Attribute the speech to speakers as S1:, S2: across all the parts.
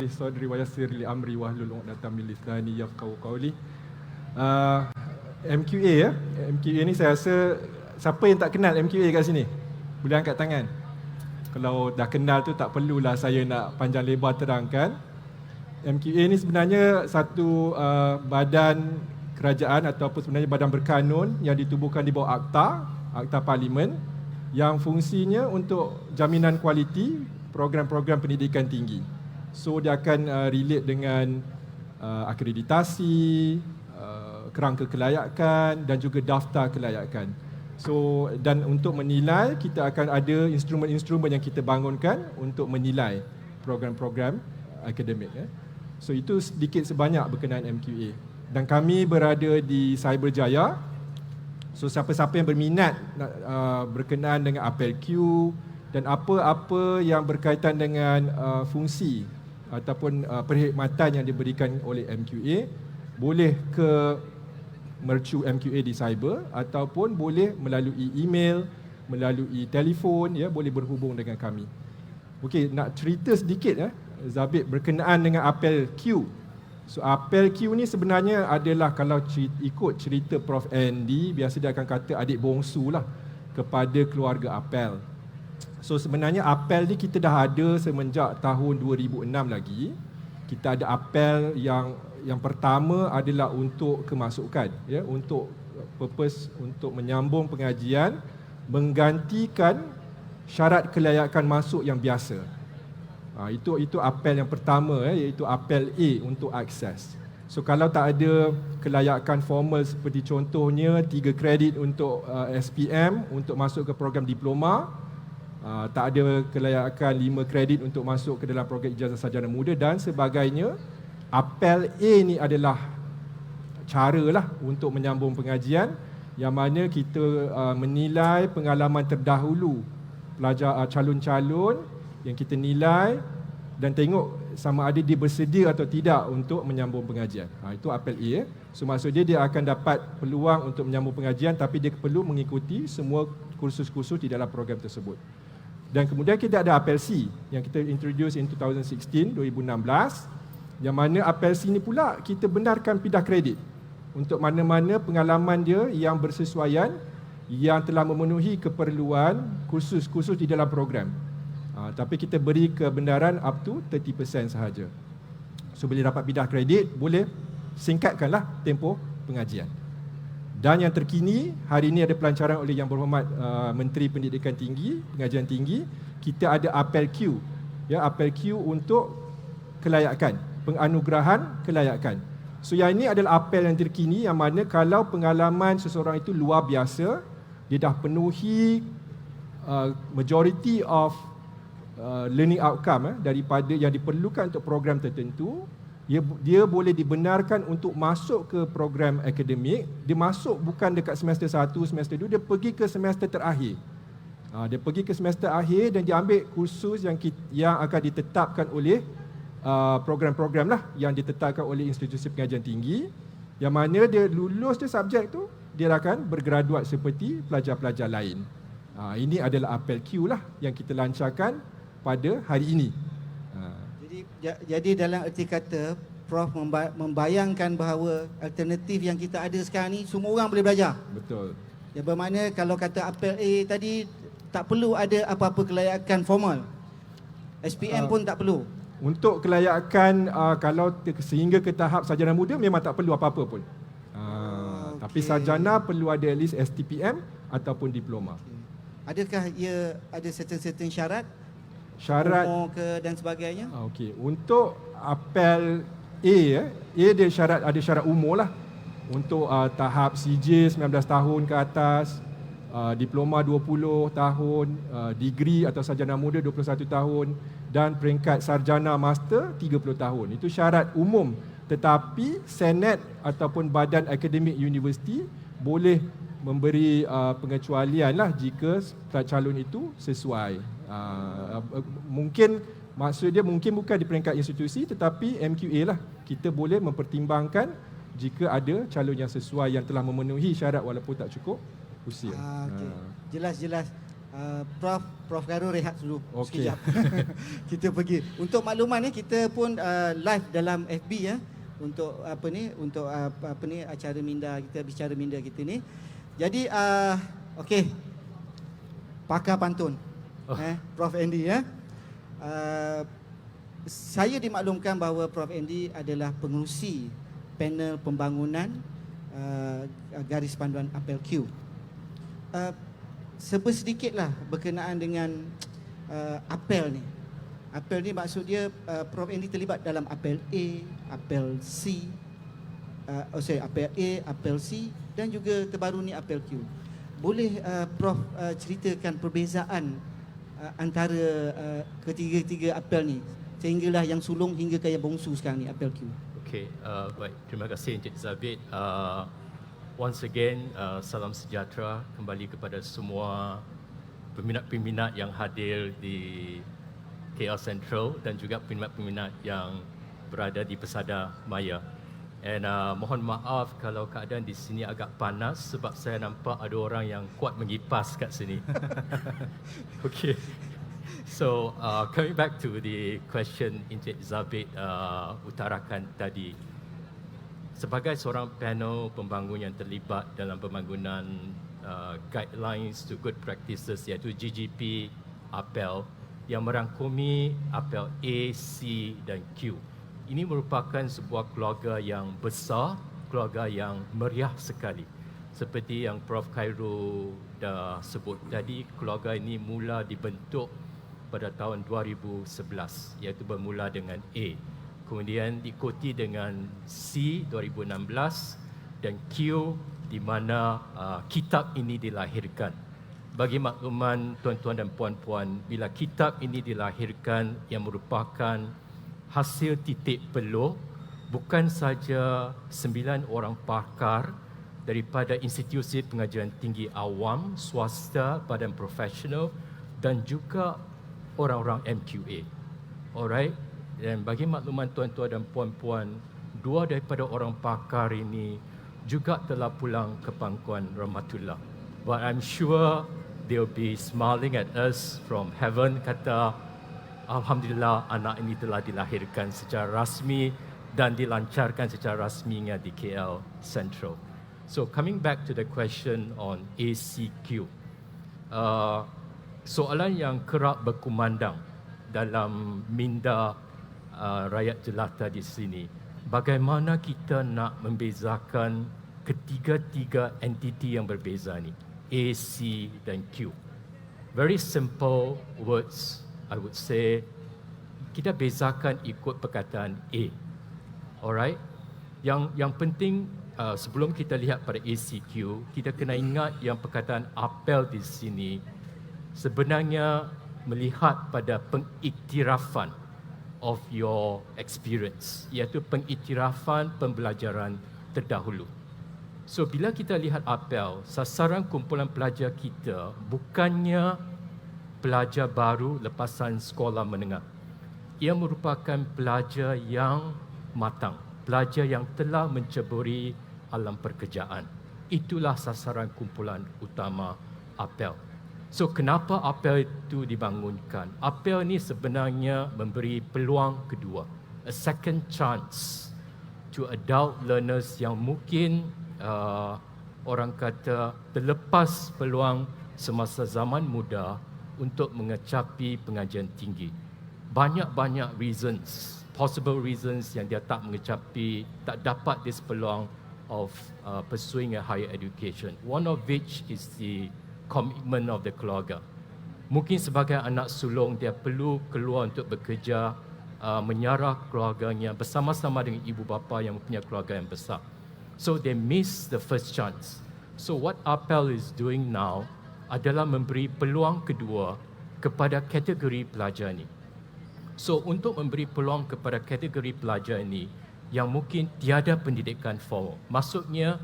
S1: li sadri wa yassir li amri wahlul 'uqdatam min lisani yafqahu qawli. MQA ya. MQA ni saya rasa siapa yang tak kenal MQA kat sini? Boleh angkat tangan. Kalau dah kenal tu tak perlulah saya nak panjang lebar terangkan. MQA ni sebenarnya satu badan kerajaan ataupun sebenarnya badan berkanun yang ditubuhkan di bawah Akta Parlimen, yang fungsinya untuk jaminan kualiti program-program pendidikan tinggi. So dia akan relate dengan akreditasi, kerangka kelayakan dan juga daftar kelayakan. So dan untuk menilai, kita akan ada instrumen-instrumen yang kita bangunkan untuk menilai program-program akademik. So itu sedikit sebanyak berkenaan MQA. Dan kami berada di Cyberjaya. So siapa-siapa yang berminat berkenaan dengan Apel Q dan apa-apa yang berkaitan dengan fungsi ataupun perkhidmatan yang diberikan oleh MQA, boleh ke mercu MQA di cyber ataupun boleh melalui email, melalui telefon, ya, boleh berhubung dengan kami. Okey, nak cerita sedikit Zabit berkenaan dengan Apel Q. So Apel Q ni sebenarnya adalah, kalau ikut cerita Prof. Andy, biasa dia akan kata adik bongsu lah kepada keluarga Apel. So sebenarnya Apel ni kita dah ada semenjak tahun 2006 lagi. Kita ada Apel yang pertama adalah untuk kemasukan, ya, untuk purpose untuk menyambung pengajian, menggantikan syarat kelayakan masuk yang biasa. Itu apel yang pertama, iaitu apel A untuk akses. So kalau tak ada kelayakan formal seperti contohnya 3 kredit untuk SPM untuk masuk ke program diploma, tak ada kelayakan 5 kredit untuk masuk ke dalam program ijazah sarjana muda dan sebagainya, apel A ni adalah caralah untuk menyambung pengajian, yang mana kita menilai pengalaman terdahulu pelajar calon-calon yang kita nilai dan tengok sama ada dia bersedia atau tidak untuk menyambung pengajian. Itu apel A. So maksudnya dia akan dapat peluang untuk menyambung pengajian, tapi dia perlu mengikuti semua kursus-kursus di dalam program tersebut. Dan kemudian kita ada apel C yang kita introduce in 2016, yang mana apel C ni pula kita benarkan pindah kredit untuk mana-mana pengalaman dia yang bersesuaian, yang telah memenuhi keperluan kursus-kursus di dalam program. Tapi kita beri kebenaran up to 30% sahaja. So bila dapat pindah kredit, boleh singkatkanlah tempoh pengajian. Dan yang terkini, hari ini ada pelancaran oleh Yang Berhormat Menteri Pendidikan Tinggi, Pengajian Tinggi. Kita ada apel Q, ya, apel Q untuk kelayakan, penganugerahan kelayakan. So yang ini adalah apel yang terkini, yang mana kalau pengalaman seseorang itu luar biasa, dia dah penuhi majority of learning outcome daripada yang diperlukan untuk program tertentu, dia boleh dibenarkan untuk masuk ke program akademik. Dia masuk bukan dekat semester 1, semester 2, dia pergi ke semester terakhir. Dia pergi ke semester akhir dan dia ambil kursus yang akan ditetapkan oleh program-program lah yang ditetapkan oleh institusi pengajian tinggi, yang mana dia lulus dia subjek tu, dia akan bergraduat seperti pelajar-pelajar lain. Ini adalah apel Q lah yang kita lancarkan pada hari ini.
S2: Jadi dalam erti kata, Prof membayangkan bahawa alternatif yang kita ada sekarang ni semua orang boleh belajar.
S1: Betul.
S2: Ya, bermakna kalau kata apel A tadi, tak perlu ada apa-apa kelayakan formal. SPM pun tak perlu.
S1: Untuk kelayakan kalau sehingga ke tahap sarjana muda memang tak perlu apa-apa pun. Tapi sarjana perlu ada at least STPM ataupun diploma.
S2: Adakah ia ada certain syarat? Umur ke dan sebagainya?
S1: Okey, untuk apel A, dia ada syarat umur lah. Untuk tahap CJ 19 tahun ke atas, diploma 20 tahun, degree atau sarjana muda 21 tahun dan peringkat sarjana master 30 tahun. Itu syarat umum. Tetapi Senate ataupun badan akademik universiti boleh memberi pengecualian lah jika calon itu sesuai. Mungkin maksud dia mungkin bukan di peringkat institusi, tetapi MQA lah, kita boleh mempertimbangkan jika ada calon yang sesuai yang telah memenuhi syarat walaupun tak cukup usia.
S2: Jelas. Prof Khairul rehat dulu
S1: Okey.
S2: sekejap. Kita pergi. Untuk makluman kita pun live dalam FB ya. Untuk untuk acara minda kita, bicara minda kita ni. Jadi okey. Pakar pantun. Prof Andy ya. Saya dimaklumkan bahawa Prof Andy adalah pengerusi panel pembangunan garis panduan apel Q. Sedikitlah berkenaan dengan apel ni. Apel ni maksud dia Prof Andy terlibat dalam apel A, apel C, apel A, apel C dan juga terbaru ni apel Q. Boleh Prof ceritakan perbezaan antara ketiga-tiga apel ni sehinggalah yang sulung hingga ke yang bongsu sekarang ni apel Q.
S3: Okey, baik. Terima kasih Encik Zabid. Once again, salam sejahtera kembali kepada semua peminat-peminat yang hadir di KL Central dan juga peminat-peminat yang berada di Pesada Maya. And mohon maaf kalau keadaan di sini agak panas sebab saya nampak ada orang yang kuat mengipas kat sini. Okey. So, coming back to the question Encik Zabid utarakan tadi. Sebagai seorang panel pembangun yang terlibat dalam pembangunan guidelines to good practices iaitu GGP APEL yang merangkumi APEL A, C dan Q. Ini merupakan sebuah keluarga yang besar, keluarga yang meriah sekali. Seperti yang Prof Khairul dah sebut tadi, keluarga ini mula dibentuk pada tahun 2011 iaitu bermula dengan A. Kemudian diikuti dengan C 2016 dan Q di mana kitab ini dilahirkan. Bagi makluman tuan-tuan dan puan-puan, bila kitab ini dilahirkan yang merupakan hasil titik peluh bukan saja 9 orang pakar daripada institusi pengajian tinggi awam, swasta, badan profesional dan juga orang-orang MQA. Alright? Dan bagi makluman tuan-tuan dan puan-puan, 2 daripada orang pakar ini juga telah pulang ke pangkuan rahmatullah. But I'm sure they'll be smiling at us from heaven, kata alhamdulillah anak ini telah dilahirkan secara rasmi dan dilancarkan secara rasminya di KL Central. So coming back to the question on ACQ, soalan yang kerap berkumandang dalam minda rakyat jelata di sini, bagaimana kita nak membezakan ketiga-tiga entiti yang berbeza ni, A, C dan Q. Very simple words, I would say, kita bezakan ikut perkataan A. Alright? Yang penting sebelum kita lihat pada ACQ, kita kena ingat yang perkataan apel di sini sebenarnya melihat pada pengiktirafan of your experience, iaitu pengiktirafan pembelajaran terdahulu. So bila kita lihat apel, sasaran kumpulan pelajar kita bukannya pelajar baru lepasan sekolah menengah. Ia merupakan pelajar yang matang, pelajar yang telah menceburi alam pekerjaan. Itulah sasaran kumpulan utama apel. So kenapa apel itu dibangunkan? Apel ni sebenarnya memberi peluang kedua, a second chance to adult learners yang mungkin orang kata terlepas peluang semasa zaman muda untuk mengecapi pengajian tinggi. Banyak-banyak reasons, possible reasons yang dia tak mengecapi, tak dapat this peluang of pursuing a higher education. One of which is the commitment of the keluarga. Mungkin sebagai anak sulung dia perlu keluar untuk bekerja, menyarah keluarganya bersama-sama dengan ibu bapa yang mempunyai keluarga yang besar. So they miss the first chance. So what APEL is doing now adalah memberi peluang kedua kepada kategori pelajar ini. So untuk memberi peluang kepada kategori pelajar ini yang mungkin tiada pendidikan formal, maksudnya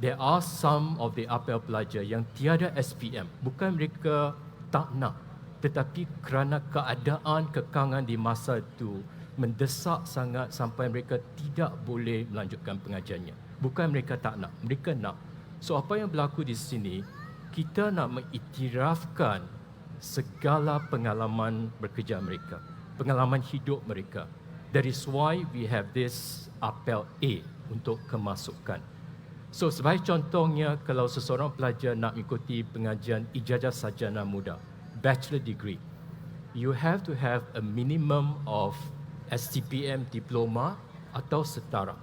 S3: there are some of the APEL pelajar yang tiada SPM. Bukan mereka tak nak, tetapi kerana keadaan kekangan di masa itu mendesak sangat sampai mereka tidak boleh melanjutkan pengajiannya. Bukan mereka tak nak, mereka nak. So apa yang berlaku di sini, kita nak mengiktirafkan segala pengalaman bekerja mereka, pengalaman hidup mereka. That is why we have this apel A untuk kemasukan. So sebagai contohnya, kalau seseorang pelajar nak mengikuti pengajian ijazah sarjana muda, bachelor degree, you have to have a minimum of STPM diploma atau setara.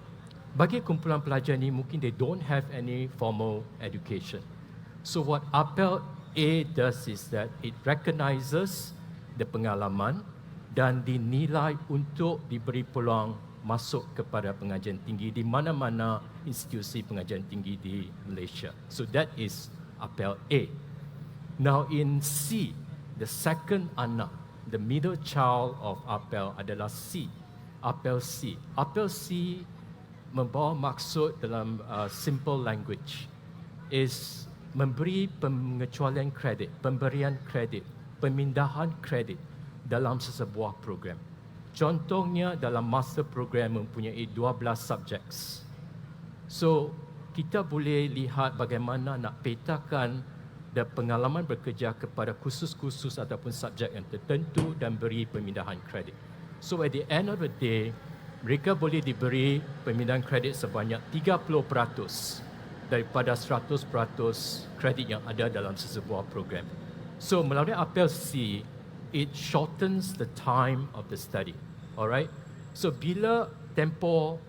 S3: Bagi kumpulan pelajar ni, mungkin they don't have any formal education. So what apel A does is that it recognizes the pengalaman dan dinilai untuk diberi peluang masuk kepada pengajian tinggi di mana-mana institusi pengajian tinggi di Malaysia. So that is apel A. Now in C, the second anak, the middle child of apel adalah C. Apel C. Apel C membawa maksud dalam simple language is memberi pengecualian kredit, pemberian kredit, pemindahan kredit dalam sesebuah program. Contohnya dalam master program mempunyai 12 subjects. So, kita boleh lihat bagaimana nak petakan dan pengalaman bekerja kepada khusus-khusus ataupun subjek yang tertentu dan beri pemindahan kredit. So, at the end of the day, mereka boleh diberi pemindahan kredit sebanyak 30% daripada 100% kredit yang ada dalam sesebuah program. So melalui apel C, it shortens the time of the study. Alright? So bila tempoh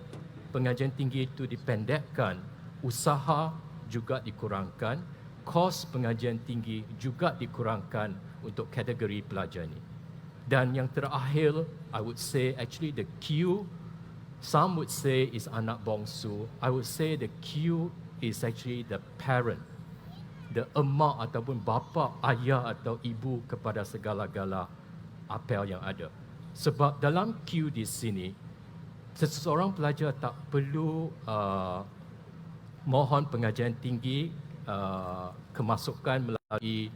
S3: pengajian tinggi itu dipendekkan, usaha juga dikurangkan, kos pengajian tinggi juga dikurangkan untuk kategori pelajar ini. Dan yang terakhir, I would say actually the Q, some would say is anak bongsu. I would say the Q is actually the parent, the emak ataupun bapa, ayah atau ibu kepada segala-gala apel yang ada. Sebab dalam Q di sini, seseorang pelajar tak perlu mohon pengajian tinggi kemasukan melalui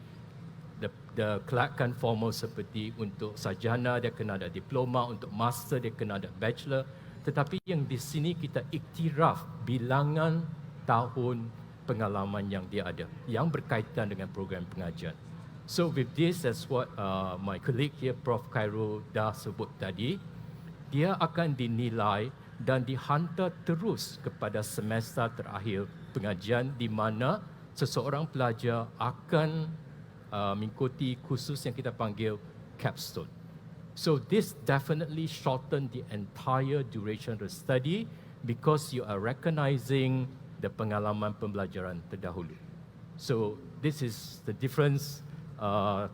S3: the kelayakan formal seperti untuk sarjana dia kena ada diploma, untuk master dia kena ada bachelor. Tetapi yang di sini kita iktiraf bilangan tahun pengalaman yang dia ada yang berkaitan dengan program pengajian. So with this, as what my colleague here, Prof. Khairul dah sebut tadi, dia akan dinilai dan dihantar terus kepada semester terakhir pengajian di mana seseorang pelajar akan mengikuti khusus yang kita panggil capstone. So this definitely shorten the entire duration of the study because you are recognizing the pengalaman pembelajaran terdahulu. So this is the difference,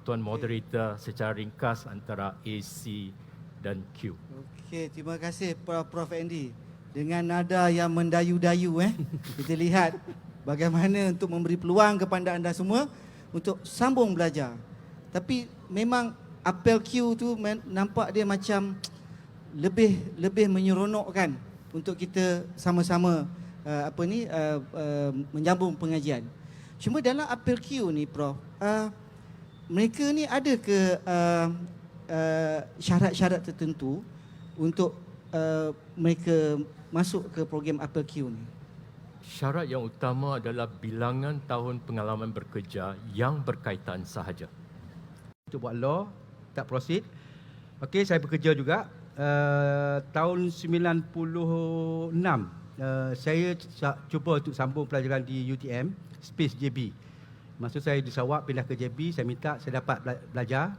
S3: Tuan Moderator, secara ringkas antara A, C dan Q.
S2: Okey, terima kasih Prof. Andy. Dengan nada yang mendayu-dayu, kita lihat bagaimana untuk memberi peluang kepada anda semua untuk sambung belajar. Tapi memang apel Q tu nampak dia macam lebih menyeronokkan untuk kita sama-sama menyambung pengajian. Cuma dalam apel Q ni, Prof, mereka ni ada ke syarat-syarat tertentu untuk mereka masuk ke program apel Q ni?
S3: Syarat yang utama adalah bilangan tahun pengalaman bekerja yang berkaitan sahaja.
S4: Untuk buat law, tak proceed. Okey, saya bekerja juga. Tahun 96, saya cuba untuk sambung pelajaran di UTM, Space JB. Masa saya di Sarawak, pindah ke JB, saya minta saya dapat belajar.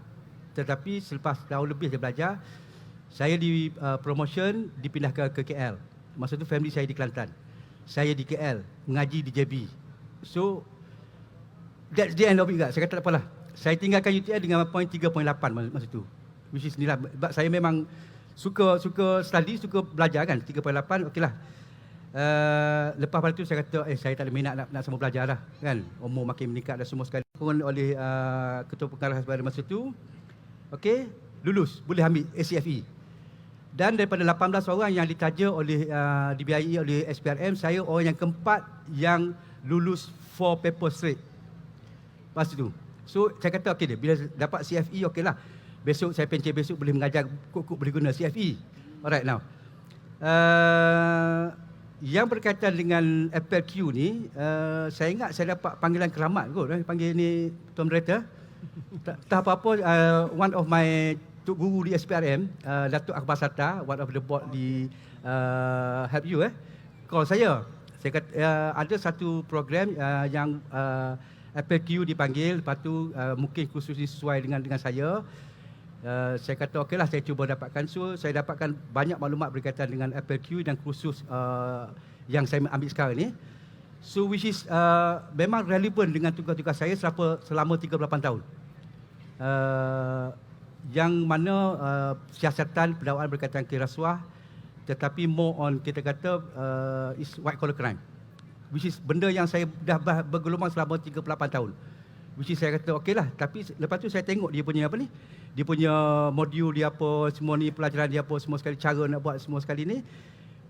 S4: Tetapi selepas tahun lebih saya belajar, saya di promotion dipindahkan ke KL. Masa tu family saya di Kelantan. Saya di KL, mengaji di JB. So, that's the end of it juga. Saya kata tak apalah. Saya tinggalkan UTM dengan point 3.8 masa tu. Which is ni lah. Saya memang suka study, suka belajar kan. 3.8, okeylah. Lepas pada tu saya kata, saya tak ada minat nak sama belajar lah. Kan? Umur makin meningkat dan semua sekali. Oleh Ketua Pengarah pada masa tu, okey, lulus. Boleh ambil ACFE. Dan daripada 18 orang yang ditaja oleh dibiayai oleh SPRM, saya orang yang keempat yang lulus 4 paper straight. Lepas tu. So saya kata okey, bila dapat CFE okeylah. Besok saya pencet besok boleh mengajar kok boleh guna CFE. Alright now. Yang berkaitan dengan FLQ ni, saya ingat saya dapat panggilan keramat kot, panggil ni Tuan Moderator. Tak apa-apa, one of my Tok Guru di SPRM, Datuk Akbar Satta, one of the board di Help You, call saya. Saya kata, ada satu program yang FLQ dipanggil, lepas tu mungkin khusus sesuai dengan saya. Saya kata okeylah, saya cuba dapatkan. So saya dapatkan banyak maklumat berkaitan dengan FLQ dan kursus yang saya ambil sekarang ni. So which is memang relevan dengan tugas-tugas saya selama 38 tahun. Yang mana siasatan pendakwaan berkaitan ke rasuah, tetapi more on kita kata is white collar crime, which is benda yang saya dah bergelumang selama 38 tahun. Which is saya kata okeylah, tapi lepas tu saya tengok dia punya apa ni, dia punya modul dia apa, semua ni pelajaran dia apa, semua sekali cara nak buat semua sekali ni,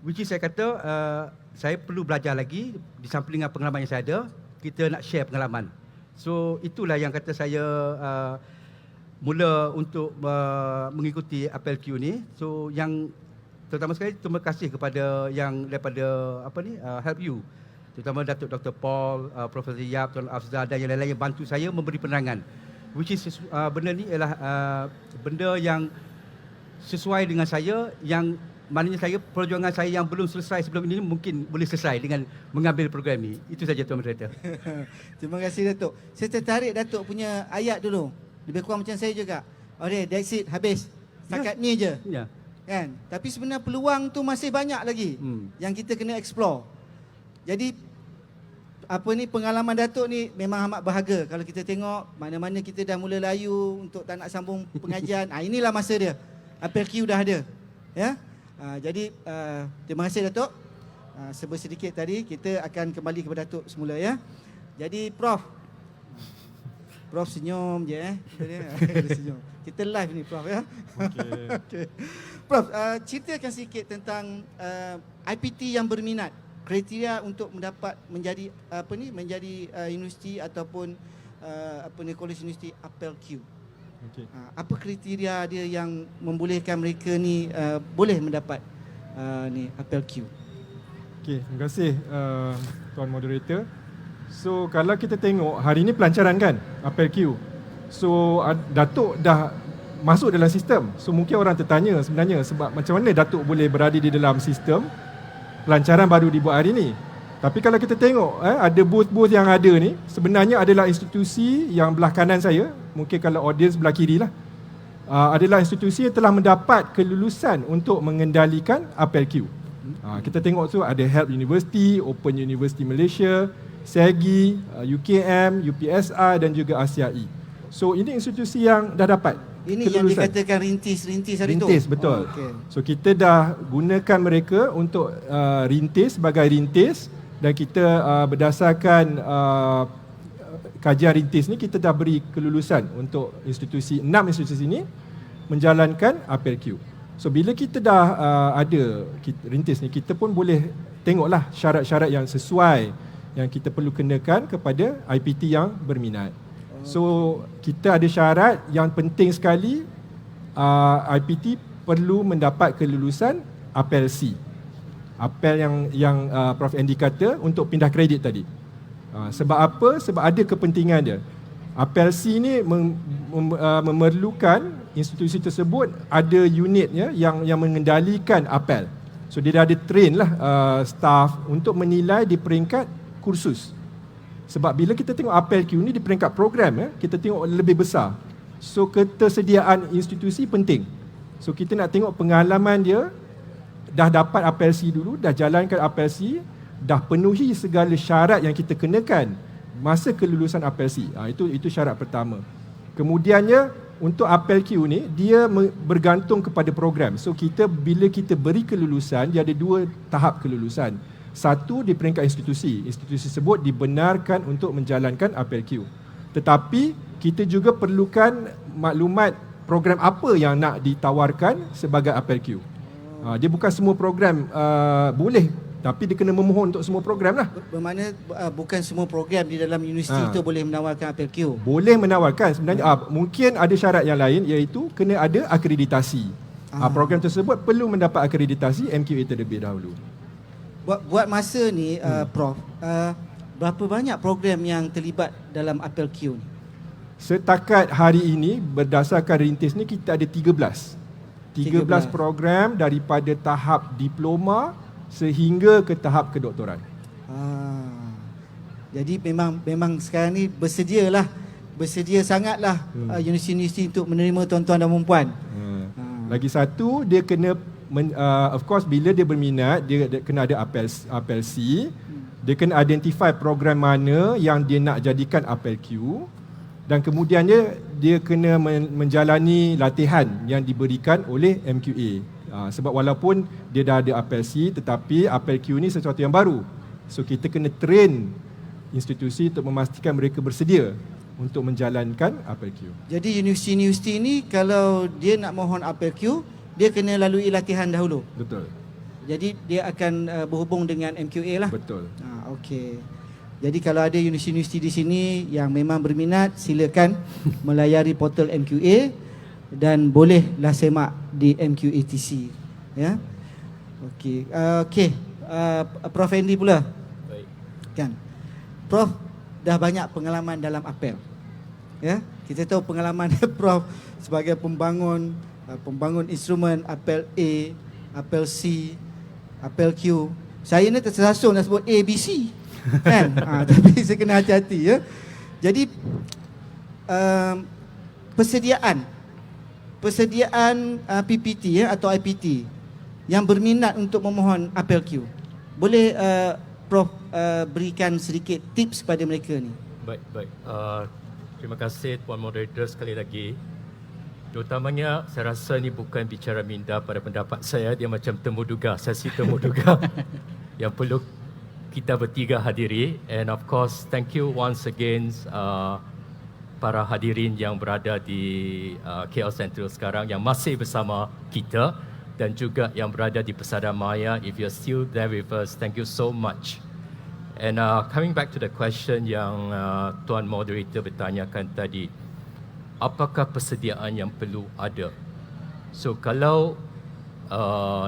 S4: which is saya kata saya perlu belajar lagi di samping dengan pengalaman yang saya ada, kita nak share pengalaman. So itulah yang kata saya mula untuk mengikuti FLQ ni. So yang terutama sekali terima kasih kepada yang daripada apa ni Help You, terutama Datuk Dr. Paul, Profesor Yap, Tuan Afzal dan yang lain-lain yang bantu saya memberi penerangan. Which is benda ni ialah benda yang sesuai dengan saya, yang maknanya saya, perjuangan saya yang belum selesai sebelum ini mungkin boleh selesai dengan mengambil program ni. Itu saja Tuan Moderator.
S2: Terima kasih Datuk. Saya tertarik Datuk punya ayat dulu. Lebih kurang macam saya juga. Okay, that's it, habis. Setakat ni je.
S4: Ya.
S2: Kan? Tapi sebenarnya peluang tu masih banyak lagi yang kita kena explore. Jadi apa ni, pengalaman Datuk ni memang amat berharga. Kalau kita tengok mana-mana kita dah mula layu untuk tak nak sambung pengajian, inilah masa dia. FLQ dah ada. Ya. Jadi terima kasih Datuk. Sedikit tadi, kita akan kembali kepada Datuk semula ya. Jadi Prof senyum je senyum. Kita live ni Prof ya. Okay. Prof, ceritakan sikit tentang IPT yang berminat, kriteria untuk mendapat menjadi universiti ataupun college universiti FLQ.
S1: Okay.
S2: Apa kriteria dia yang membolehkan mereka ni boleh mendapat FLQ?
S1: Okey, terima kasih Tuan Moderator. So kalau kita tengok hari ni pelancaran kan FLQ. So Datuk dah masuk dalam sistem. So mungkin orang tertanya sebenarnya sebab macam mana Datuk boleh berada di dalam sistem, pelancaran baru dibuat hari ni. Tapi kalau kita tengok ada booth-booth yang ada ni sebenarnya adalah institusi yang belah kanan saya, mungkin kalau audience belah kiri lah, adalah institusi yang telah mendapat kelulusan untuk mengendalikan FLQ. Kita tengok tu ada Help University, Open University Malaysia, SEGI, UKM, UPSI dan juga ASIAI. So ini institusi yang dah dapat
S2: ini kelulusan. Yang dikatakan rintis hari tu.
S1: Rintis, betul.
S2: Okay.
S1: So kita dah gunakan mereka untuk rintis sebagai rintis, dan kita berdasarkan kajian rintis ni kita dah beri kelulusan untuk 6 institusi ini menjalankan FLQ. So bila kita dah ada rintis ni, kita pun boleh tengoklah syarat-syarat yang sesuai yang kita perlu kenakan kepada IPT yang berminat. So kita ada syarat yang penting sekali, IPT perlu mendapat kelulusan APEL-C. APEL yang Prof Andy kata untuk pindah kredit tadi. Sebab apa? Sebab ada kepentingan dia. APEL-C ni memerlukan institusi tersebut ada unitnya yang mengendalikan APEL. So dia dah ada train lah staff untuk menilai di peringkat kursus. Sebab bila kita tengok FLQ ni di peringkat program, kita tengok lebih besar. So ketersediaan institusi penting. So kita nak tengok pengalaman dia, dah dapat FLC dulu, dah jalankan FLC, dah penuhi segala syarat yang kita kenakan masa kelulusan FLC. Itu syarat pertama. Kemudiannya untuk FLQ ni dia bergantung kepada program. So bila kita beri kelulusan, dia ada 2 tahap kelulusan. Satu di peringkat institusi. Institusi tersebut dibenarkan untuk menjalankan FLQ. Tetapi kita juga perlukan maklumat program apa yang nak ditawarkan sebagai FLQ. Dia bukan semua program boleh, tapi dia kena memohon untuk semua program lah.
S2: Bermakna bukan semua program di dalam universiti itu boleh menawarkan FLQ.
S1: Boleh menawarkan sebenarnya. Mungkin ada syarat yang lain, iaitu kena ada akreditasi. Program tersebut perlu mendapat akreditasi MQA terlebih dahulu.
S2: buat masa ni Prof, berapa banyak program yang terlibat dalam Apel Q ni?
S1: Setakat hari ini berdasarkan rintis ni kita ada 13 program daripada tahap diploma sehingga ke tahap kedoktoran.
S2: Jadi memang sekarang ni bersedia sangatlah universiti-universiti untuk menerima tuan-tuan dan puan-puan.
S1: Lagi satu, dia kena of course bila dia berminat, dia kena ada apel C. Dia kena identify program mana yang dia nak jadikan apel Q, dan kemudiannya dia kena menjalani latihan yang diberikan oleh MQA. Sebab walaupun dia dah ada apel C, tetapi apel Q ni sesuatu yang baru. So kita kena train institusi untuk memastikan mereka bersedia untuk menjalankan apel Q.
S2: Jadi universiti-universiti ni kalau dia nak mohon apel Q, dia kena lalui latihan dahulu.
S1: Betul.
S2: Jadi dia akan berhubung dengan MQA lah.
S1: Betul.
S2: Okey. Jadi kalau ada universiti-universiti di sini yang memang berminat, silakan melayari portal MQA dan bolehlah semak di MQATC. Ya. Okey. Prof Andy pula.
S3: Baik.
S2: Kan. Prof dah banyak pengalaman dalam apel. Ya. Kita tahu pengalaman Prof sebagai pembangun instrumen apel A, apel C, apel Q. Saya ni tersasul nak sebut A, B, C. Kan? Tapi saya kena hati-hati ya. Jadi persediaan PPT ya, atau IPT yang berminat untuk memohon apel Q. Boleh Prof berikan sedikit tips kepada mereka ni?
S3: Baik. Terima kasih Tuan Moderator sekali lagi. Terutamanya saya rasa ni bukan bicara minda pada pendapat saya, dia macam temuduga, sesi temuduga yang perlu kita bertiga hadiri. And of course, thank you once again para hadirin yang berada di KL Central sekarang yang masih bersama kita dan juga yang berada di Pesada Maya. If you're still there with us, thank you so much. And coming back to the question yang Tuan Moderator bertanyakan tadi, apakah persediaan yang perlu ada? So kalau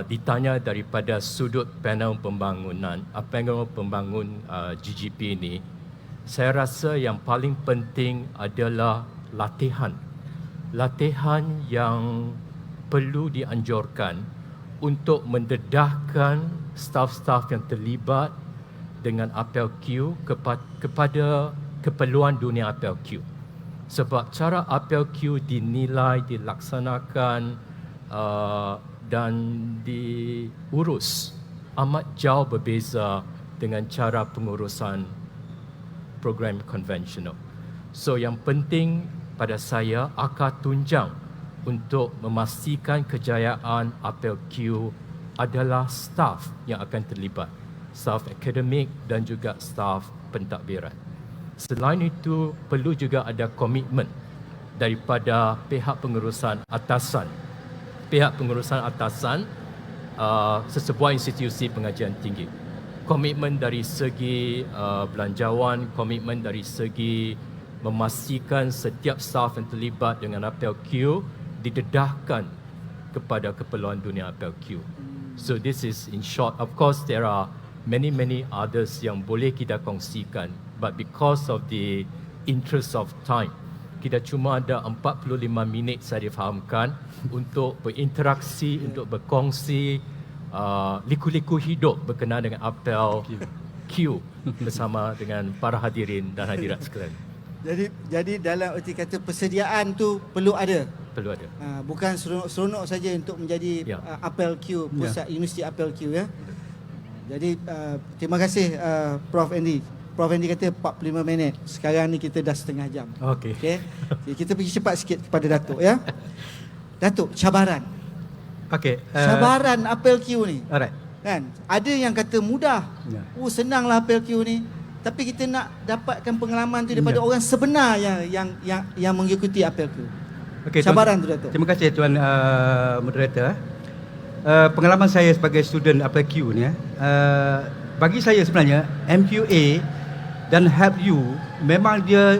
S3: ditanya daripada sudut panel pembangunan, panel pembangun GGP ini, saya rasa yang paling penting adalah latihan. Latihan yang perlu dianjurkan untuk mendedahkan staf-staf yang terlibat dengan apel Q kepada keperluan dunia apel Q. Sebab cara apel Q dinilai, dilaksanakan dan diurus amat jauh berbeza dengan cara pengurusan program konvensional. So yang penting pada saya, akar tunjang untuk memastikan kejayaan apel Q adalah staf yang akan terlibat, staf akademik dan juga staf pentadbiran. Selain itu, perlu juga ada komitmen daripada pihak pengurusan atasan. Sesebuah institusi pengajian tinggi. Komitmen dari segi belanjawan, komitmen dari segi memastikan setiap staf yang terlibat dengan apel Q didedahkan kepada keperluan dunia apel Q. So this is in short. Of course, there are many others yang boleh kita kongsikan, but because of the interest of time, kita cuma ada 45 minit saya difahamkan untuk berinteraksi, untuk berkongsi liku-liku hidup berkenaan dengan apel Q bersama dengan para hadirin dan hadirat sekalian.
S2: Jadi dalam erti kata persediaan tu perlu ada.
S3: Perlu ada.
S2: Bukan seronok saja untuk menjadi apel Q, pusat universiti apel Q ya. Jadi terima kasih Prof Andy. Prof Andy kata 45 minit. Sekarang ni kita dah setengah jam.
S4: Okey.
S2: Okay? Jadi kita pergi cepat sikit kepada Datuk ya. Datuk, cabaran.
S4: Okey.
S2: Cabaran apel Q ni.
S4: Alright.
S2: Kan? Ada yang kata mudah.
S4: Ya.
S2: Senanglah apel Q ni. Tapi kita nak dapatkan pengalaman tu daripada orang sebenar yang mengikuti apel Q.
S4: Okay,
S2: cabaran tu Datuk.
S4: Terima kasih Tuan Moderator. Pengalaman saya sebagai student apel Q ni, bagi saya sebenarnya MQA dan Help You memang dia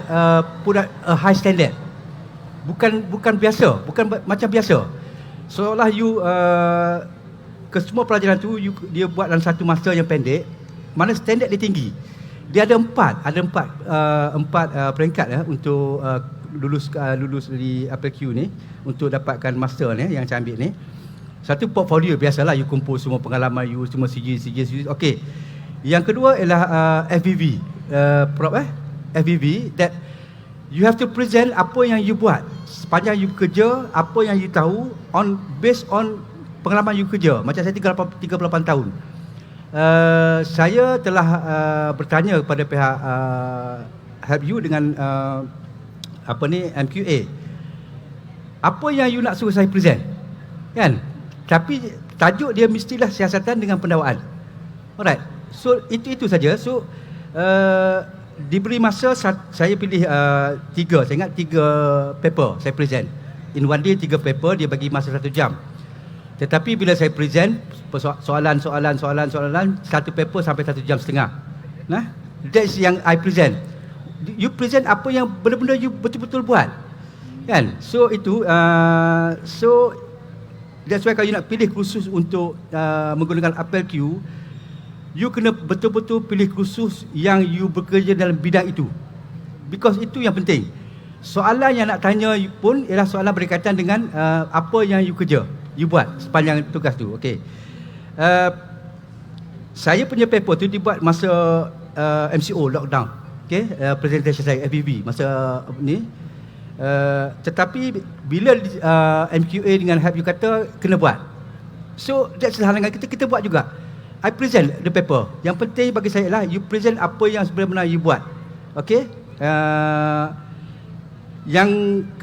S4: put a high standard. Bukan biasa, bukan macam biasa. Seolah you kesemua pelajaran tu dia buat dalam satu masa yang pendek, mana standard dia tinggi. Dia ada empat peringkat untuk lulus di APQ ni, untuk dapatkan master ni yang saya ambil ni. Satu, portfolio, biasalah you kumpul semua pengalaman you, semua CJ. Okey. Yang kedua ialah FVV, FVV, that you have to present apa yang you buat sepanjang you kerja, apa yang you tahu based on pengalaman you kerja. Macam saya 38 tahun. Saya telah bertanya kepada pihak Help You dengan MQA. Apa yang you nak suruh saya present? Kan? Tapi tajuk dia mestilah siasatan dengan pendawaan. Alright. So itu saja. So diberi masa, saya pilih 3. Saya ingat 3 paper saya present. In one day 3 paper, dia bagi masa 1 jam. Tetapi bila saya present soalan, satu paper sampai 1 jam setengah. Nah, that's yang I present. You present apa yang benda-benda you betul-betul buat. Kan? So itu that's why kalau you nak pilih kursus untuk menggunakan APLQ, you kena betul-betul pilih kursus yang you bekerja dalam bidang itu. Because itu yang penting. Soalan yang nak tanya pun ialah soalan berkaitan dengan apa yang you kerja, you buat sepanjang tugas tu. Okey. Saya punya paper tu dibuat masa MCO lockdown. Okey, presentation saya FBB masa ni. Tetapi bila MQA dengan Help You kata kena buat, so that's halangan kita buat juga. I present the paper. Yang penting bagi saya lah you present apa yang sebenarnya you buat. Okey. Yang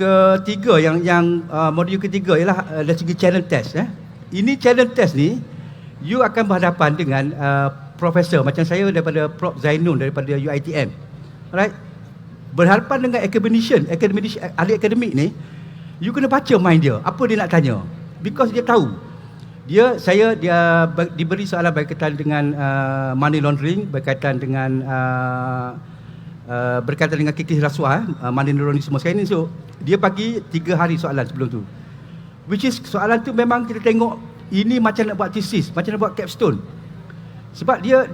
S4: ketiga, yang modul ketiga ialah dari segi challenge test. Ini challenge test ni you akan berhadapan dengan profesor macam saya daripada Prof Zainun daripada UiTM. Alright. Berhadapan dengan academician, ahli akademik ni, you kena baca mind dia, apa dia nak tanya. Because dia tahu. Dia diberi soalan berkaitan dengan money laundering, berkaitan dengan kikis rasuah, money laundering semua sekali ni. So, dia bagi 3 hari soalan sebelum tu. Which is soalan tu memang kita tengok ini macam nak buat thesis, macam nak buat capstone. Sebab dia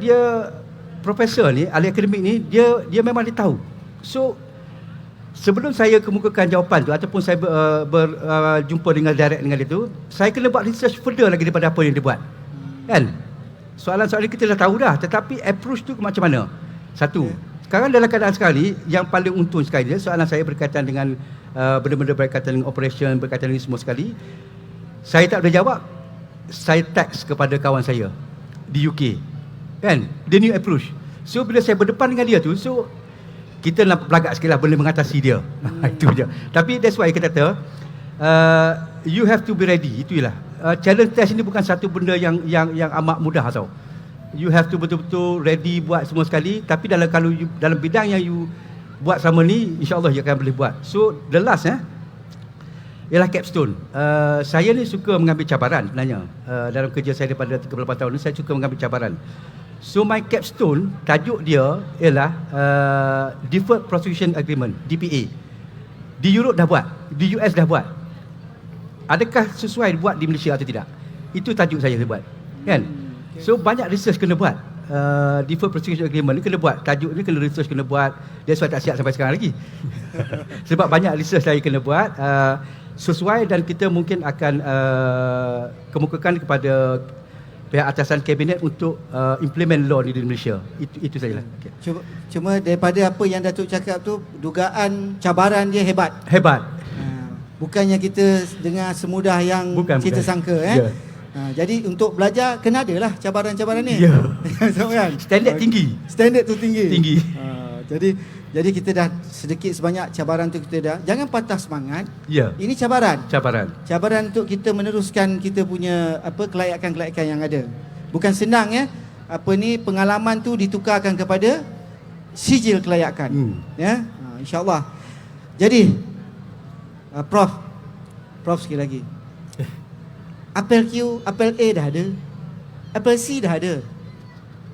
S4: profesor ni, ahli akademik ni, dia memang dia tahu. So, sebelum saya kemukakan jawapan tu ataupun saya berjumpa dengan direct dengan dia tu, saya kena buat research further lagi daripada apa yang dia buat. Kan? Soalan-soalan kita dah tahu dah, tetapi approach tu macam mana? Satu. Sekarang dalam keadaan sekali, yang paling untung sekali dia, soalan saya berkaitan dengan benda-benda berkaitan dengan operation, berkaitan dengan semua sekali. Saya tak boleh jawab, saya teks kepada kawan saya di UK. Kan? The new approach. So, bila saya berdepan dengan dia tu, so kita nak pelagak sikit lah boleh mengatasi dia. Itu je. Tapi that's why kita kata you have to be ready. Itulah. Challenge test ini bukan satu benda yang amat mudah tau. You have to betul-betul ready buat semua sekali. Tapi kalau you, dalam bidang yang you buat selama ni, insya-Allah you akan boleh buat. So the last ialah capstone. Saya ni suka mengambil cabaran sebenarnya. Dalam kerja saya daripada 38 tahun ni, saya suka mengambil cabaran. So my capstone, tajuk dia ialah Deferred Prosecution Agreement, DPA. Di Europe dah buat, di US dah buat. Adakah sesuai buat di Malaysia atau tidak? Itu tajuk saya buat. Kan? So banyak research kena buat. Deferred Prosecution Agreement ni kena buat. Tajuk ni kena research kena buat. That's why tak siap sampai sekarang lagi. Sebab banyak research saya kena buat. Sesuai dan kita mungkin akan kemukakan kepada pihak atasan kabinet untuk implement law di Malaysia. Itu sajalah. Okay.
S2: Cuma daripada apa yang Datuk cakap tu, dugaan cabaran dia hebat.
S4: Hebat.
S2: Bukannya kita dengar semudah yang kita sangka.
S4: Yeah.
S2: Jadi untuk belajar kena adalah cabaran-cabaran ni.
S4: Ya.
S2: Yeah.
S4: Standard tinggi.
S2: Standard tu tinggi.
S4: Tinggi.
S2: Jadi kita dah sedikit sebanyak cabaran tu kita dah. Jangan patah semangat.
S4: Ya.
S2: Ini cabaran.
S4: Cabaran
S2: untuk kita meneruskan kita punya kelayakan-kelayakan yang ada. Bukan senang pengalaman tu ditukarkan kepada sijil kelayakan. Ya. InsyaAllah. Jadi Prof sekali lagi. Apel Q, Apel A dah ada. Apel C dah ada.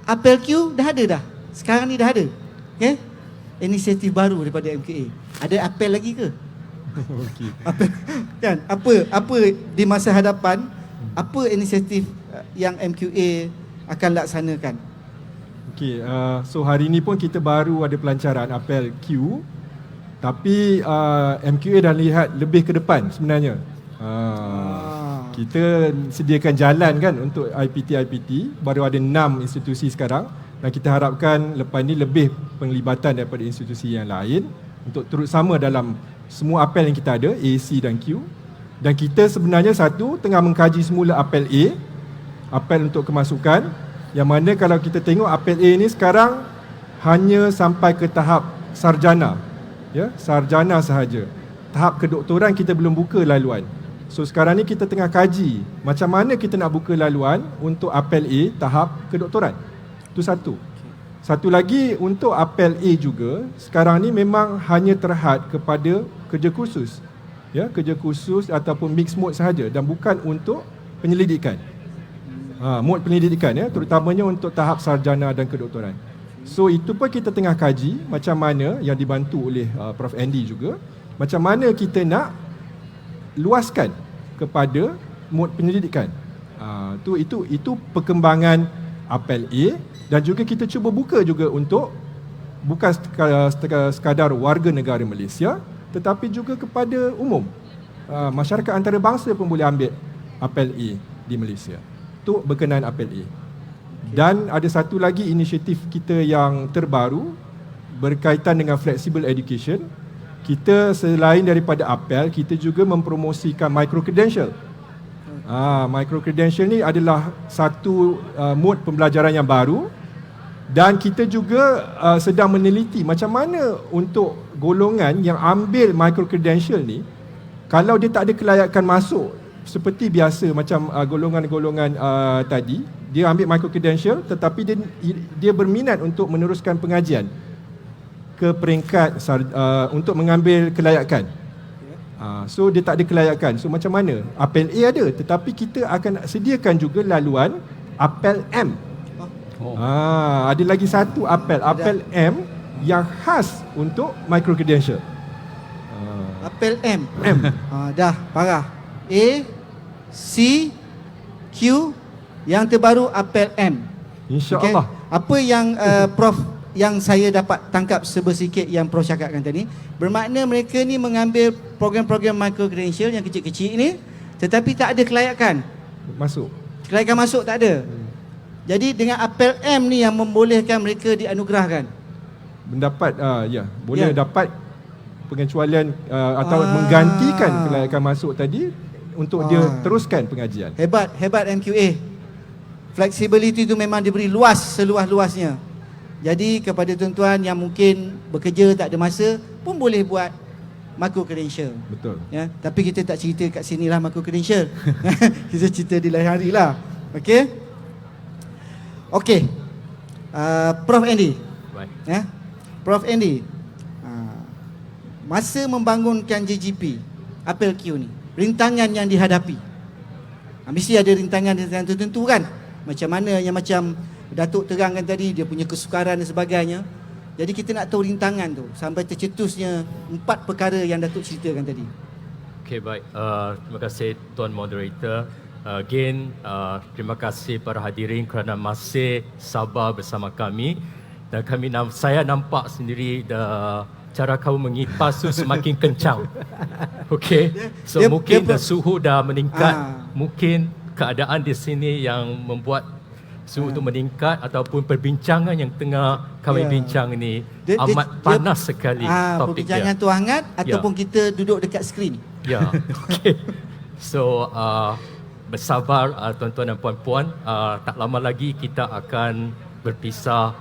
S2: Apel Q dah ada dah. Sekarang ni dah ada. Okey? Inisiatif baru daripada MKA. Ada apel lagi ke? Okey. Kan? Apa di masa hadapan, apa inisiatif yang MQA akan laksanakan?
S1: Okey, so hari ini pun kita baru ada pelancaran apel Q, tapi MQA dah lihat lebih ke depan sebenarnya. Kita sediakan jalan kan untuk IPT, baru ada 6 institusi sekarang, dan kita harapkan lepas ni lebih penglibatan daripada institusi yang lain untuk turut sama dalam semua apel yang kita ada, A, C dan Q. Dan kita sebenarnya tengah mengkaji semula apel A, apel untuk kemasukan, yang mana kalau kita tengok apel A ni sekarang hanya sampai ke tahap sarjana, ya, sarjana sahaja. Tahap kedoktoran kita belum buka laluan. So sekarang ni kita tengah kaji macam mana kita nak buka laluan untuk apel A tahap kedoktoran. Itu satu. Satu lagi untuk apel A juga, sekarang ni memang hanya terhad kepada kerja kursus. Ya, kerja kursus ataupun mixed mode sahaja dan bukan untuk penyelidikan. Mode penyelidikan, ya, terutamanya untuk tahap sarjana dan kedoktoran. So itu pun kita tengah kaji macam mana, yang dibantu oleh Prof Andy juga, macam mana kita nak luaskan kepada mode penyelidikan. Itu perkembangan apel A, dan juga kita cuba buka juga untuk bukan sekadar warga negara Malaysia, tetapi juga kepada umum. Masyarakat antarabangsa pun boleh ambil apel A di Malaysia. Itu berkenaan apel A. Dan ada satu lagi inisiatif kita yang terbaru berkaitan dengan flexible education. Kita selain daripada apel, kita juga mempromosikan micro-credential. Micro-credential ni adalah satu mode pembelajaran yang baru, dan kita juga sedang meneliti macam mana untuk golongan yang ambil micro-credential ni, kalau dia tak ada kelayakan masuk seperti biasa macam golongan-golongan tadi, dia ambil micro-credential tetapi dia berminat untuk meneruskan pengajian ke peringkat untuk mengambil kelayakan. So dia tak ada kelayakan. So macam mana? Apel A ada, tetapi kita akan sediakan juga laluan apel M. Ada lagi satu apel M yang khas untuk micro credential.
S2: Apel M. Dah parah. A, C, Q, yang terbaru apel M.
S1: InsyaAllah.
S2: Okay. Apa yang Prof, yang saya dapat tangkap sebersikit yang Prof cakapkan tadi, bermakna mereka ni mengambil program-program micro credential yang kecil-kecil ni, tetapi tak ada kelayakan
S1: Masuk.
S2: Kelayakan masuk tak ada. Jadi dengan apel M ni yang membolehkan mereka dianugerahkan.
S1: Mendapat boleh dapat pengecualian atau menggantikan kelayakan masuk tadi untuk dia teruskan pengajian.
S2: Hebat MQA. Flexibility itu memang diberi luas seluas-luasnya. Jadi kepada tuan-tuan yang mungkin bekerja tak ada masa pun boleh buat micro credential.
S1: Betul.
S2: Ya, tapi kita tak cerita kat sinilah micro credential. Kita cerita di lain hari lah. Okey. Prof Andy.
S3: Baik.
S2: Ya. Prof Andy. Masa membangunkan JGP apel Q ni, rintangan yang dihadapi. Mesti ada rintangan tertentu kan? Macam mana yang macam Datuk terangkan tadi, dia punya kesukaran dan sebagainya. Jadi kita nak tahu rintangan tu sampai tercetusnya 4 perkara yang Datuk ceritakan tadi.
S3: Okey, baik. Terima kasih Tuan Moderator. Again, terima kasih para hadirin kerana masih sabar bersama kami. Dan saya nampak sendiri cara kamu mengipas tu semakin kencang. Okey. So mungkin suhu dah meningkat. Mungkin keadaan di sini yang membuat suhu itu meningkat, ataupun perbincangan yang tengah kami bincang ni amat panas sekali topik dia.
S2: Perbincangan tu hangat ataupun kita duduk dekat skrin.
S3: Ya. Okey. So bersabar tuan-tuan dan puan-puan, tak lama lagi kita akan berpisah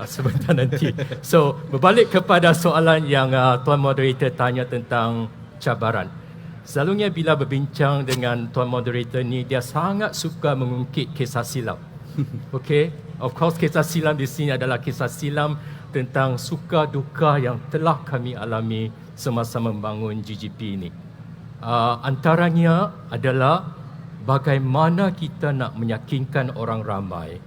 S3: sebentar nanti. So berbalik kepada soalan yang Tuan Moderator tanya tentang cabaran. Selalunya bila berbincang dengan Tuan Moderator ni, dia sangat suka mengungkit kisah silam. Okay, of course kisah silam di sini adalah kisah silam tentang suka duka yang telah kami alami semasa membangun GGP ini. Antaranya adalah bagaimana kita nak meyakinkan orang ramai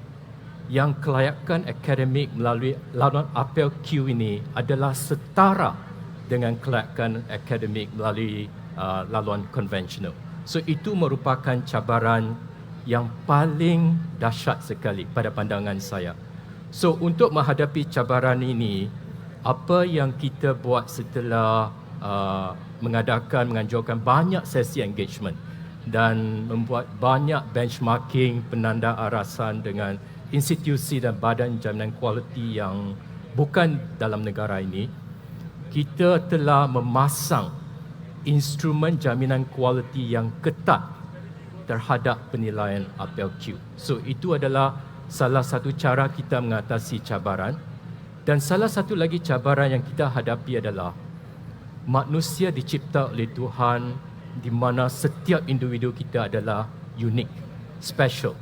S3: yang kelayakan akademik melalui laluan apel Q ini adalah setara dengan kelayakan akademik melalui laluan konvensional. So itu merupakan cabaran yang paling dahsyat sekali pada pandangan saya. So untuk menghadapi cabaran ini, apa yang kita buat setelah menganjurkan banyak sesi engagement dan membuat banyak benchmarking, penanda arasan dengan institusi dan badan jaminan kualiti yang bukan dalam negara ini, kita telah memasang instrumen jaminan kualiti yang ketat terhadap penilaian apel Q. So itu adalah salah satu cara kita mengatasi cabaran. Dan salah satu lagi cabaran yang kita hadapi adalah manusia dicipta oleh Tuhan di mana setiap individu kita adalah unik, special.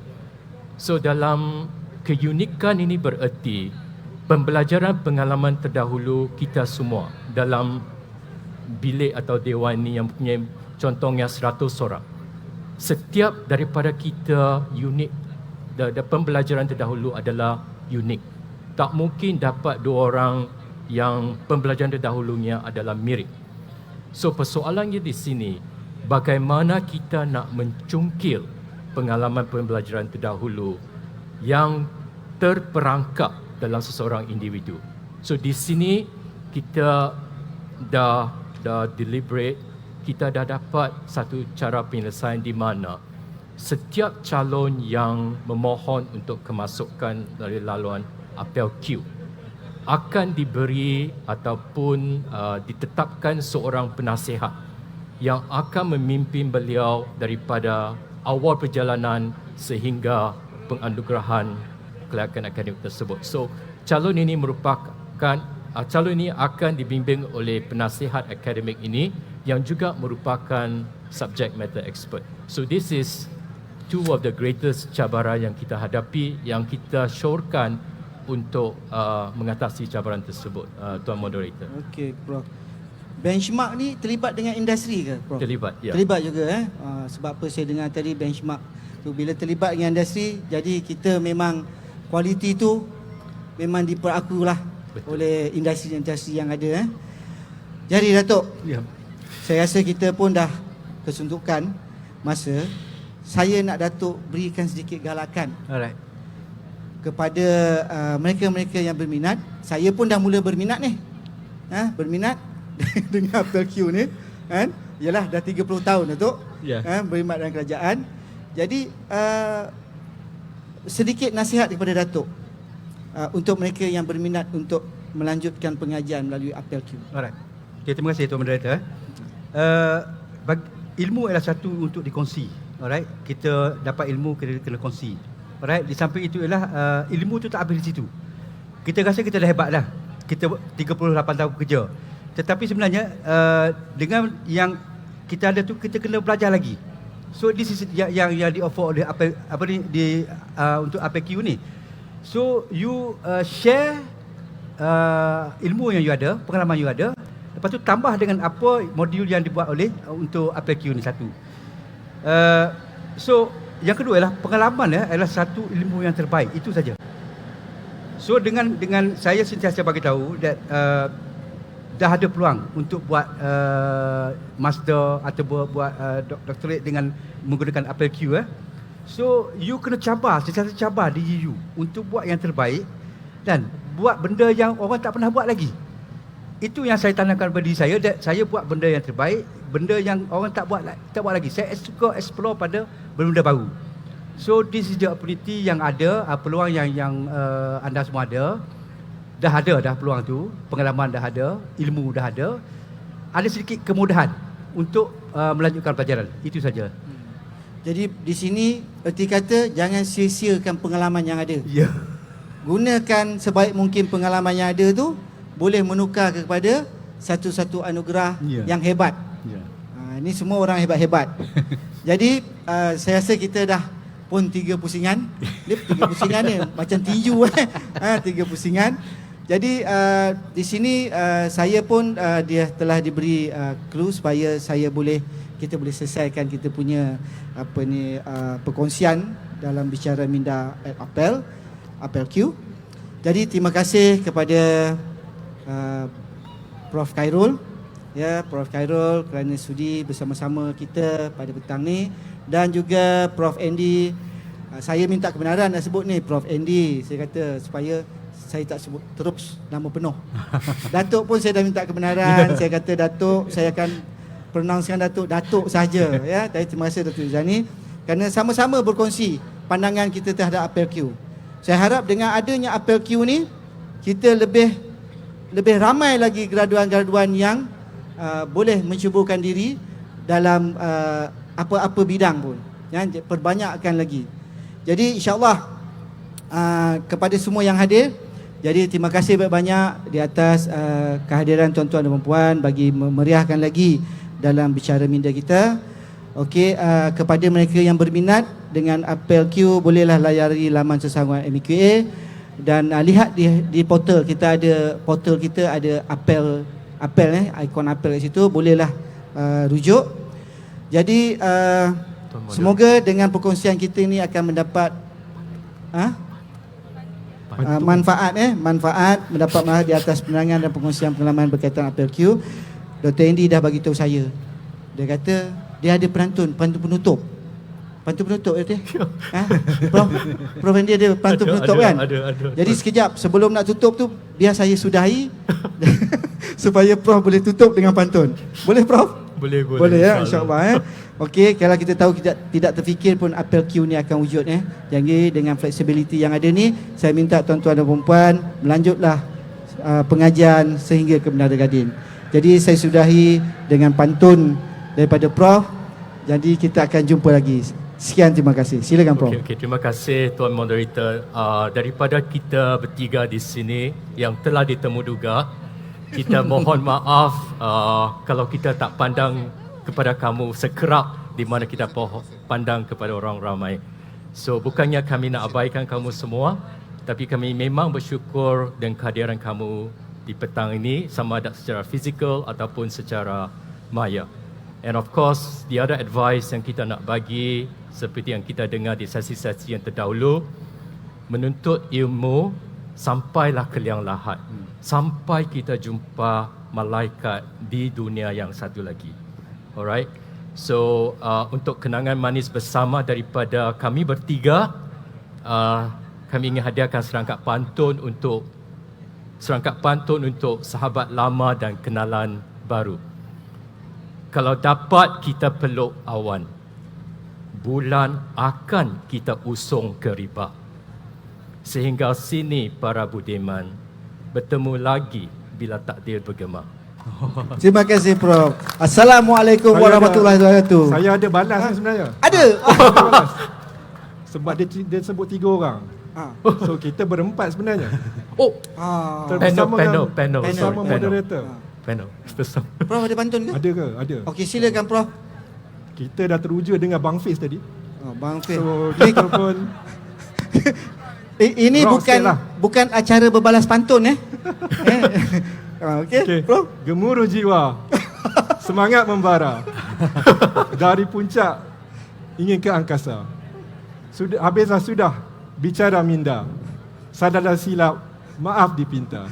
S3: So dalam keunikan ini bererti pembelajaran pengalaman terdahulu kita semua dalam bilik atau dewan ini yang punya contohnya 100 orang. Setiap daripada kita unik, pembelajaran terdahulu adalah unik. Tak mungkin dapat dua orang yang pembelajaran terdahulunya adalah mirip. So persoalannya di sini, bagaimana kita nak mencungkil pengalaman pembelajaran terdahulu yang terperangkap dalam seseorang individu. So di sini kita dah deliberate, kita dah dapat satu cara penyelesaian di mana setiap calon yang memohon untuk kemasukan dari laluan apel Q akan diberi ataupun ditetapkan seorang penasihat yang akan memimpin beliau daripada awal perjalanan sehingga penganugerahan kelayakan akademik tersebut. So calon ini akan dibimbing oleh penasihat akademik ini yang juga merupakan subject matter expert. So this is two of the greatest cabaran yang kita hadapi, yang kita syorkan untuk mengatasi cabaran tersebut, Tuan Moderator.
S2: Okey, Prof. Benchmark ni terlibat dengan industri ke, Prof?
S3: Terlibat, ya.
S2: Terlibat juga sebab apa saya dengar tadi benchmark tu bila terlibat dengan industri, jadi kita memang kualiti tu memang diperakulah oleh industri-industri yang ada. Jadi Datuk,
S4: Ya.
S2: saya rasa kita pun dah kesuntukan masa. Saya nak Datuk berikan sedikit galakan
S4: Alright.
S2: kepada mereka-mereka yang berminat. Saya pun dah mula berminat ni. Berminat dengan apel Q ni, kan? Yalah dah 30 tahun Datuk.
S4: Ya.
S2: Berkhidmat dalam kerajaan. Jadi sedikit nasihat kepada Datuk untuk mereka yang berminat untuk melanjutkan pengajian melalui apel Q.
S4: Alright. Okay, terima kasih Tuan Moderator. Ilmu adalah satu untuk dikongsi. Alright, kita dapat ilmu kena kongsi. Alright, di samping itu ialah ilmu tu tak habis di situ. Kita rasa kita dah hebat dah. Kita 38 tahun bekerja. Tetapi sebenarnya dengan yang kita ada tu kita kena belajar lagi. So this is yang di offer oleh untuk APQ ni. So you share ilmu yang you ada, pengalaman you ada. Lepas tu tambah dengan apa modul yang dibuat oleh untuk APQ ni satu. So yang kedua ialah pengalaman adalah satu ilmu yang terbaik, itu saja. So dengan saya sentiasa bagi tahu that dah ada peluang untuk buat master atau buat doctorate dengan menggunakan apel Q. So you kena sentiasa cabar diri you untuk buat yang terbaik dan buat benda yang orang tak pernah buat lagi. Itu yang saya tanamkan pada diri saya, that saya buat benda yang terbaik, benda yang orang tak buat lagi. Saya suka explore pada benda baru. So this is the opportunity yang ada, peluang yang anda semua ada. Dah peluang tu, pengalaman dah ada, ilmu dah ada. Ada sedikit kemudahan untuk melanjutkan pelajaran. Itu saja.
S2: Jadi di sini erti kata jangan sia-siakan pengalaman yang ada.
S4: Ya.
S2: Gunakan sebaik mungkin pengalaman yang ada tu, boleh menukar kepada satu-satu anugerah yang hebat.
S4: Ya.
S2: Ini semua orang hebat-hebat. Jadi saya rasa kita dah pun 3 pusingan. Dia 3 pusingan ni macam tinju 3 pusingan. Jadi di sini saya pun dia telah diberi clue supaya kita boleh selesaikan kita punya perkongsian dalam bicara minda apel Q. Jadi terima kasih kepada Prof Khairul, Prof Khairul kerana sudi bersama-sama kita pada petang ni, dan juga Prof Andy Saya minta kebenaran nak sebut ni Prof Andy. Saya kata supaya saya tak sebut terus nama penuh. Datuk pun saya dah minta kebenaran. Saya kata Datuk, saya akan pronouncekan Datuk saja ya. Terima kasih Datuk Izani kerana sama-sama berkongsi pandangan kita terhadap apel Q. Saya harap dengan adanya apel Q ni kita lebih ramai lagi graduan-graduan yang boleh mencubakan diri dalam apa-apa bidang pun. Ya, perbanyakkan lagi. Jadi insya-Allah kepada semua yang hadir, jadi terima kasih banyak-banyak di atas kehadiran tuan-tuan dan puan bagi memeriahkan lagi dalam bicara minda kita. Okey, kepada mereka yang berminat dengan apel Q, bolehlah layari laman sesama MEQA dan lihat di portal kita ada apel ikon apel kat situ, bolehlah rujuk. Jadi semoga dengan perkongsian kita ini akan mendapat manfaat mendapat manfaat di atas penerangan dan perkongsian pengalaman berkaitan apel Q. Dr. Andy dah bagi tahu saya. Dia kata dia ada pantun penutup. Pantun penutup ya teh? Prof Andy ada pantun penutup kan?
S3: Ada.
S2: Jadi sekejap sebelum nak tutup tu biar saya sudahi supaya Prof boleh tutup dengan pantun. Boleh Prof? Boleh ya, insya-Allah. Okey, kalau kita tahu kita tidak terfikir pun apel Q ni akan wujud Jadi dengan flexibility yang ada ni, saya minta tuan-tuan dan puan melanjutlah pengajian sehingga ke Menara Gading. Jadi saya sudahi dengan pantun daripada Prof. Jadi kita akan jumpa lagi. Sekian, terima kasih. Silakan Prof.
S3: Okey, terima kasih Tuan Moderator. Daripada kita bertiga di sini yang telah ditemu duga, kita mohon maaf kalau kita tak pandang kepada kamu sekerap di mana kita pandang kepada orang ramai. So bukannya kami nak abaikan kamu semua, tapi kami memang bersyukur dengan kehadiran kamu di petang ini, sama ada secara fizikal ataupun secara maya. And of course, the other advice yang kita nak bagi seperti yang kita dengar di sesi-sesi yang terdahulu, menuntut ilmu sampailah ke liang lahat. Sampai kita jumpa malaikat di dunia yang satu lagi. Alright. So untuk kenangan manis bersama daripada kami bertiga, kami ingin hadiahkan serangkap pantun untuk sahabat lama dan kenalan baru. Kalau dapat kita peluk awan, bulan akan kita usung ke riba. Sehingga sini para budiman, bertemu lagi bila takdir bergema.
S2: Terima kasih Prof. Assalamualaikum warahmatullahi wabarakatuh.
S1: Saya ada balas ni sebenarnya.
S2: Ada.
S1: Balas. Sebab dia sebut 3 orang. So kita berempat sebenarnya.
S3: Panel.
S1: Bersama moderator.
S3: Panel. Bersama.
S2: Prof ada pantun ke?
S1: Ada ke? Ada.
S2: Okey, silakan Prof.
S1: Kita dah teruja dengan Bang Fiz tadi.
S2: Bang Fiz.
S1: So kita pun
S2: ini bukan acara berbalas pantun Okey, Prof.
S1: Gemuruh jiwa, semangat membara, dari puncak ingin ke angkasa. Habislah sudah bicara minda, sadarlah silap, maaf dipinta.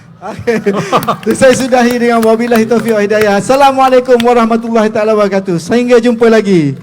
S2: Saya sudahi dengan wabillahi taufiq wal hidayah. Assalamualaikum warahmatullahi taala wabarakatuh. Sehingga jumpa lagi.